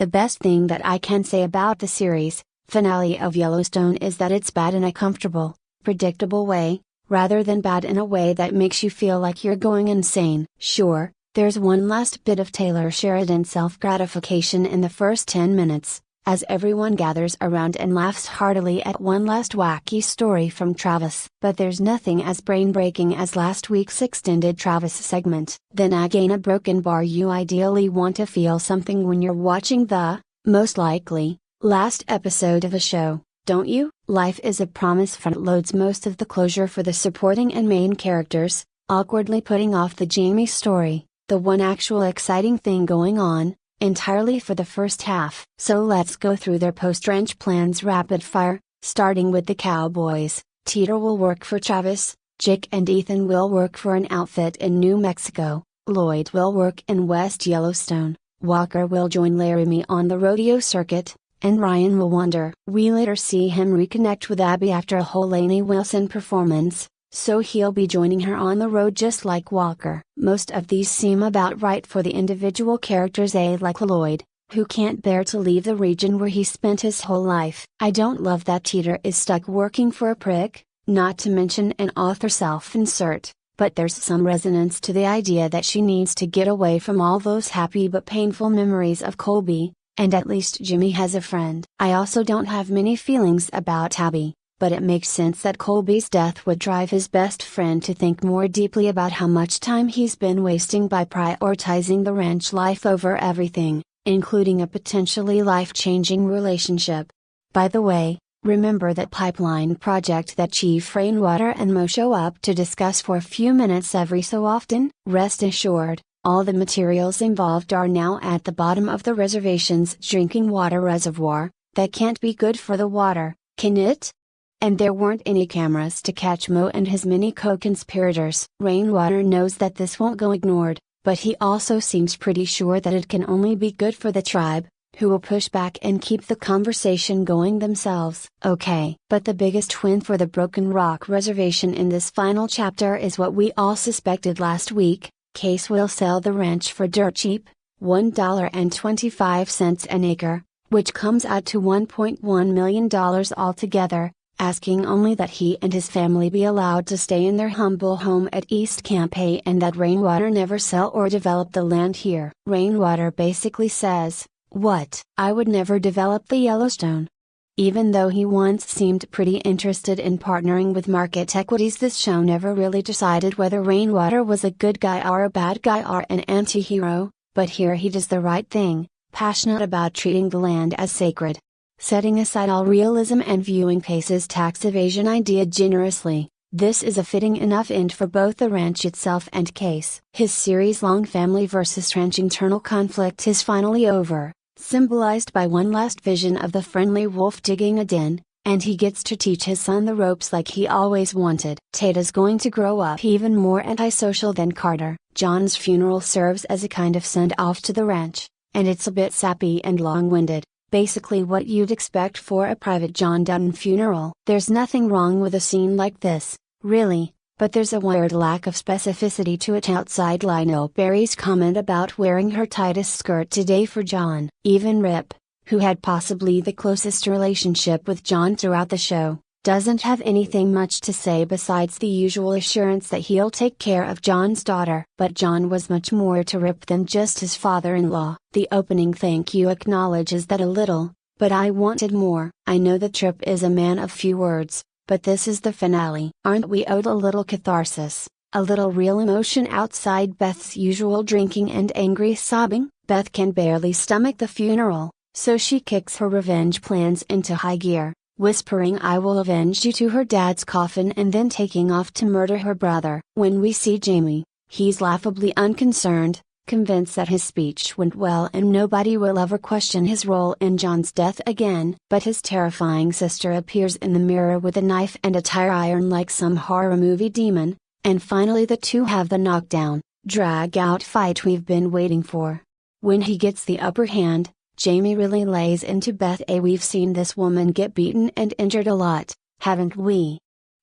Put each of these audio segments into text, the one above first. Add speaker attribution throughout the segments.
Speaker 1: The best thing that I can say about the series finale of Yellowstone is that it's bad in a comfortable, predictable way, rather than bad in a way that makes you feel like you're going insane. Sure, there's one last bit of Taylor Sheridan self-gratification in the first 10 minutes, as everyone gathers around and laughs heartily at one last wacky story from Travis. But there's nothing as brain-breaking as last week's extended Travis segment. Then again, a broken bar. You ideally want to feel something when you're watching the, most likely, last episode of a show, don't you? Life is a Promise front-loads most of the closure for the supporting and main characters, awkwardly putting off the Jamie story, the one actual exciting thing going on, entirely for the first half. So let's go through their post-ranch plans rapid fire, starting with the cowboys. Teeter will work for Travis, Jake and Ethan will work for an outfit in New Mexico, Lloyd will work in West Yellowstone, Walker will join Laramie on the rodeo circuit, and Ryan will wander. We later see him reconnect with Abby after a whole Lainey Wilson performance, so he'll be joining her on the road just like Walker. Most of these seem about right for the individual characters, like Lloyd, who can't bear to leave the region where he spent his whole life. I don't love that Teeter is stuck working for a prick, not to mention an author self-insert, but there's some resonance to the idea that she needs to get away from all those happy but painful memories of Colby, and at least Jimmy has a friend. I also don't have many feelings about Abby, but it makes sense that Colby's death would drive his best friend to think more deeply about how much time he's been wasting by prioritizing the ranch life over everything, including a potentially life-changing relationship. By the way, remember that pipeline project that Chief Rainwater and Mo show up to discuss for a few minutes every so often? Rest assured, all the materials involved are now at the bottom of the reservation's drinking water reservoir. That can't be good for the water, can it? And there weren't any cameras to catch Mo and his many co-conspirators. Rainwater knows that this won't go ignored, but he also seems pretty sure that it can only be good for the tribe, who will push back and keep the conversation going themselves. Okay. But the biggest win for the Broken Rock Reservation in this final chapter is what we all suspected last week. Case will sell the ranch for dirt cheap, $1.25 an acre, which comes out to $1.1 million altogether, asking only that he and his family be allowed to stay in their humble home at East Camp A and that Rainwater never sell or develop the land here. Rainwater basically says, "What? I would never develop the Yellowstone." Even though he once seemed pretty interested in partnering with market equities, this show never really decided whether Rainwater was a good guy or a bad guy or an anti-hero, but here he does the right thing, passionate about treating the land as sacred. Setting aside all realism and viewing Pace's tax evasion idea generously, this is a fitting enough end for both the ranch itself and Case. His series-long family versus ranch internal conflict is finally over, symbolized by one last vision of the friendly wolf digging a den, and he gets to teach his son the ropes like he always wanted. Tate's going to grow up even more antisocial than Carter. John's funeral serves as a kind of send-off to the ranch, and it's a bit sappy and long-winded. Basically what you'd expect for a private John Dutton funeral. There's nothing wrong with a scene like this, really, but there's a weird lack of specificity to it outside Lionel Berry's comment about wearing her tightest skirt today for John. Even Rip, who had possibly the closest relationship with John throughout the show, doesn't have anything much to say besides the usual assurance that he'll take care of John's daughter. But John was much more to Rip than just his father-in-law. The opening thank you acknowledges that a little, but I wanted more. I know that Trip is a man of few words, but this is the finale. Aren't we owed a little catharsis, a little real emotion outside Beth's usual drinking and angry sobbing? Beth can barely stomach the funeral, so she kicks her revenge plans into high gear, whispering "I will avenge you" to her dad's coffin and then taking off to murder her brother. When we see Jamie, he's laughably unconcerned, convinced that his speech went well and nobody will ever question his role in John's death again. But his terrifying sister appears in the mirror with a knife and a tire iron like some horror movie demon, and finally the two have the knockdown, drag-out fight we've been waiting for. When he gets the upper hand, Jamie really lays into Beth. We've seen this woman get beaten and injured a lot, haven't we?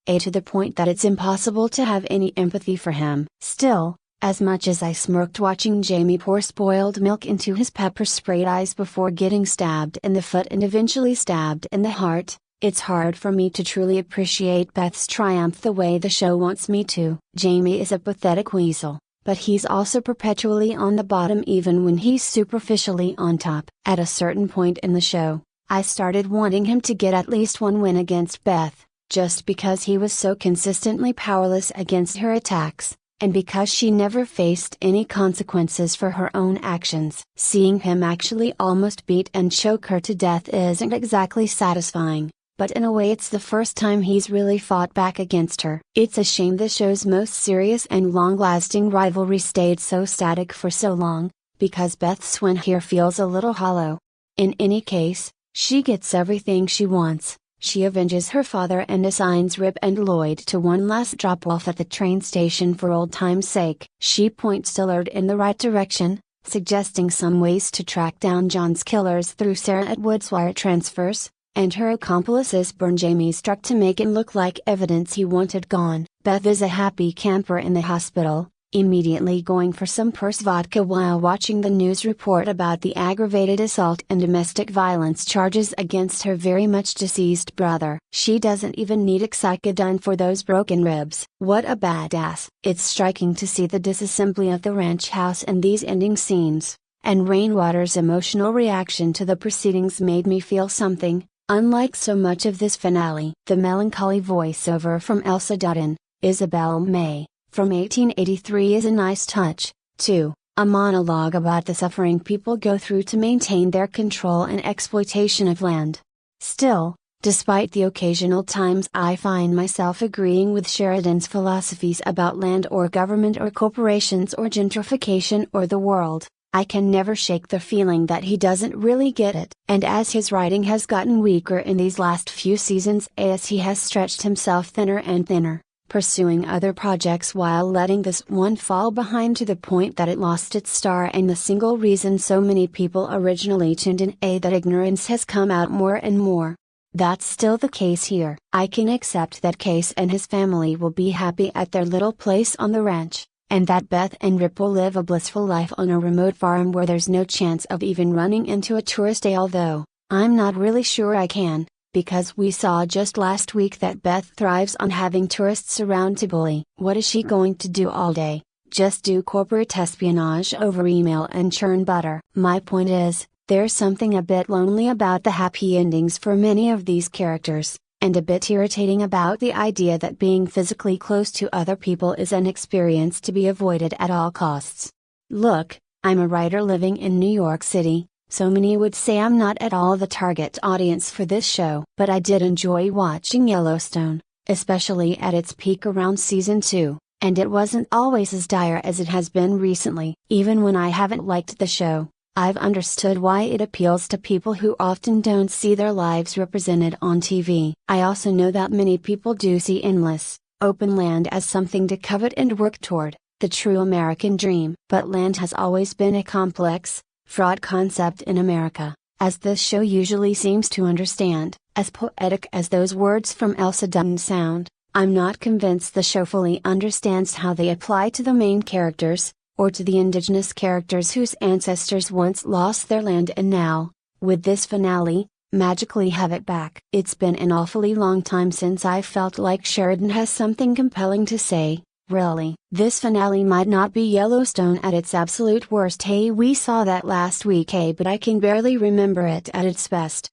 Speaker 1: To the point that it's impossible to have any empathy for him. Still, As much as I smirked watching Jamie pour spoiled milk into his pepper-sprayed eyes before getting stabbed in the foot and eventually stabbed in the heart, it's hard for me to truly appreciate Beth's triumph the way the show wants me to. Jamie is a pathetic weasel, but he's also perpetually on the bottom even when he's superficially on top. At a certain point in the show, I started wanting him to get at least one win against Beth, just because he was so consistently powerless against her attacks, and because she never faced any consequences for her own actions. Seeing him actually almost beat and choke her to death isn't exactly satisfying, but in a way it's the first time he's really fought back against her. It's a shame the show's most serious and long-lasting rivalry stayed so static for so long, because Beth's win here feels a little hollow. In any case, she gets everything she wants. She avenges her father and assigns Rip and Lloyd to one last drop-off at the train station for old time's sake. She points Dillard in the right direction, suggesting some ways to track down John's killers through Sarah Atwood's wire transfers, and her accomplices burn Jamie's truck to make it look like evidence he wanted gone. Beth is a happy camper in the hospital, immediately going for some purse vodka while watching the news report about the aggravated assault and domestic violence charges against her very much deceased brother. She doesn't even need Oxycodone for those broken ribs. What a badass. It's striking to see the disassembly of the ranch house in these ending scenes, and Rainwater's emotional reaction to the proceedings made me feel something, unlike so much of this finale. The melancholy voiceover from Elsa Dutton, Isabel May, from 1883 is a nice touch, too, a monologue about the suffering people go through to maintain their control and exploitation of land. Still, despite the occasional times I find myself agreeing with Sheridan's philosophies about land or government or corporations or gentrification or the world, I can never shake the feeling that he doesn't really get it. And as his writing has gotten weaker in these last few seasons as he has stretched himself thinner and thinner, pursuing other projects while letting this one fall behind to the point that it lost its star and the single reason so many people originally tuned in, that ignorance has come out more and more. That's still the case here. I can accept that Case and his family will be happy at their little place on the ranch, and that Beth and Rip will live a blissful life on a remote farm where there's no chance of even running into a tourist, although I'm not really sure I can, because we saw just last week that Beth thrives on having tourists around to bully. What is she going to do all day? Just do corporate espionage over email and churn butter? My point is, there's something a bit lonely about the happy endings for many of these characters, and a bit irritating about the idea that being physically close to other people is an experience to be avoided at all costs. Look, I'm a writer living in New York City, so many would say I'm not at all the target audience for this show. But I did enjoy watching Yellowstone, especially at its peak around season 2, and it wasn't always as dire as it has been recently. Even when I haven't liked the show, I've understood why it appeals to people who often don't see their lives represented on TV. I also know that many people do see endless, open land as something to covet and work toward, the true American dream. But land has always been a complex, fraught concept in America, as this show usually seems to understand. As poetic as those words from Elsa Dutton sound, I'm not convinced the show fully understands how they apply to the main characters, or to the indigenous characters whose ancestors once lost their land and now, with this finale, magically have it back. It's been an awfully long time since I felt like Sheridan has something compelling to say. Really, this finale might not be Yellowstone at its absolute worst. Hey, we saw that last week, but I can barely remember it at its best.